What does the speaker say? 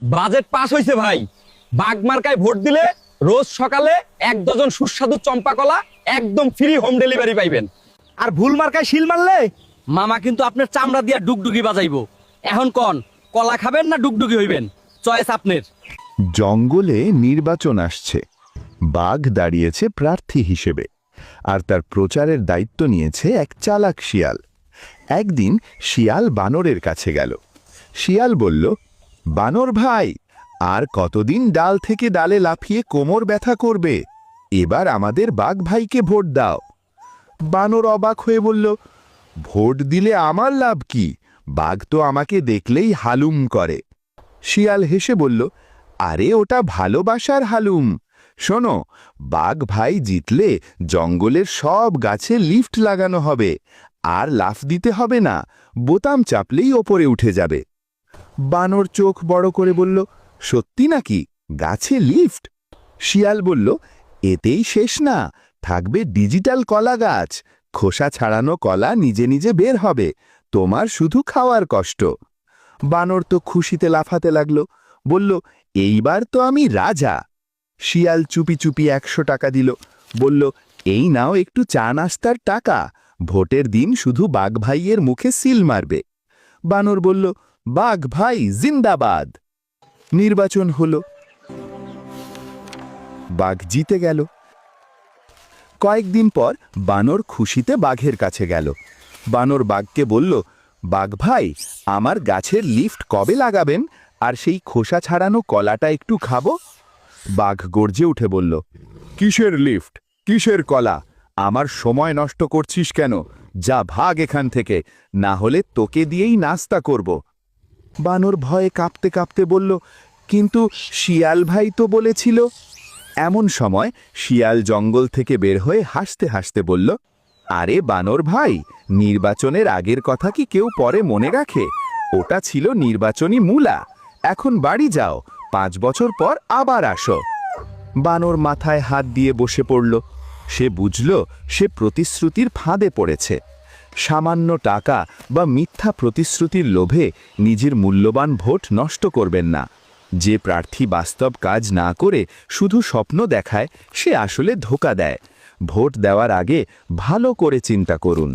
Budget pass হইছে ভাই। Bug মার্কায় ভোট দিলে রোজ সকালে 1 ডজন সুস্বাদু চম্পা কলা একদম ফ্রি হোম ডেলিভারি পাইবেন। আর ভুল মার্কায় শিল মারলে মামা কিন্তু আপনার চামড়া দিয়া ডুগডুগি বাজাইবো। এখন কোন কলা খাবেন না ডুগডুগি হইবেন, চয়েস আপনার। জঙ্গলে নির্বাচন আসছে। বাঘ দাঁড়িয়েছে প্রার্থী হিসেবে, আর তার প্রচারের দায়িত্ব নিয়েছে এক চালাক শিয়াল। একদিন শিয়াল বানরের কাছে গেল। শিয়াল বলল, বানর ভাই, আর কতদিন ডাল থেকে ডালে লাফিয়ে কোমর ব্যথা করবে? এবার আমাদের বাঘ ভাইকে ভোট দাও। বানর অবাক হয়ে বলল, ভোট দিলে আমার লাভ কি? বাঘ তো আমাকে দেখলেই হালুম করে। শিয়াল হেসে বলল, আরে ওটা ভালোবাসার হালুম। শোনো, বাঘ ভাই জিতলে জঙ্গলের সব গাছে লিফট লাগানো হবে, আর লাফ দিতে হবে না, বোতাম চাপলেই ওপরে উঠে যাবে। বানর চোখ বড় করে বলল, সত্যি নাকি? গাছে লিফট? শিয়াল বলল, এতেই শেষ না, থাকবে ডিজিটাল কলা গাছ। খোসা ছাড়ানো কলা নিজে নিজে বের হবে, তোমার শুধু খাওয়ার কষ্ট। বানর তো খুশিতে লাফাতে লাগলো, বলল, এইবার তো আমি রাজা। শিয়াল চুপি চুপি 100 টাকা দিল, বলল, এই নাও একটু চা নাস্তার টাকা, ভোটের দিন শুধু বাঘ ভাইয়ের মুখে সিল মারবে। বানর বলল, বাঘ ভাই জিন্দাবাদ। নির্বাচন হলো, বাঘ জিতে গেল। কয়েকদিন পর বানর খুশিতে বাঘের কাছে গেল। বানর বাঘকে বলল, বাঘ ভাই, আমার গাছের লিফট কবে লাগাবেন? আর সেই খোসা ছাড়ানো কলাটা একটু খাবো। বাঘ গর্জে উঠে বলল, কিসের লিফট, কিসের কলা? আমার সময় নষ্ট করছিস কেন? যা ভাগ এখান থেকে, না হলে তোকে দিয়েই নাস্তা করব। বানর ভয়ে কাঁপতে কাঁপতে বলল, কিন্তু শিয়াল ভাই তো বলেছিল। এমন সময় শিয়াল জঙ্গল থেকে বের হয়ে হাসতে হাসতে বলল, আরে বানর ভাই, নির্বাচনের আগের কথা কি কেউ পরে মনে রাখে? ওটা ছিল নির্বাচনী মূলা। এখন বাড়ি যাও, 5 বছর পর আবার আসো। বানর মাথায় হাত দিয়ে বসে পড়ল। সে বুঝল সে প্রতিশ্রুতির ফাঁদে পড়েছে। সামান্য টাকা বা মিথ্যা প্রতিশ্রুতির লোভে নিজের মূল্যবান ভোট নষ্ট করবেন না। যে প্রার্থী বাস্তব কাজ না করে শুধু স্বপ্ন দেখায়, সে আসলে ধোঁকা দেয়। ভোট দেওয়ার আগে ভালো করে চিন্তা করুন।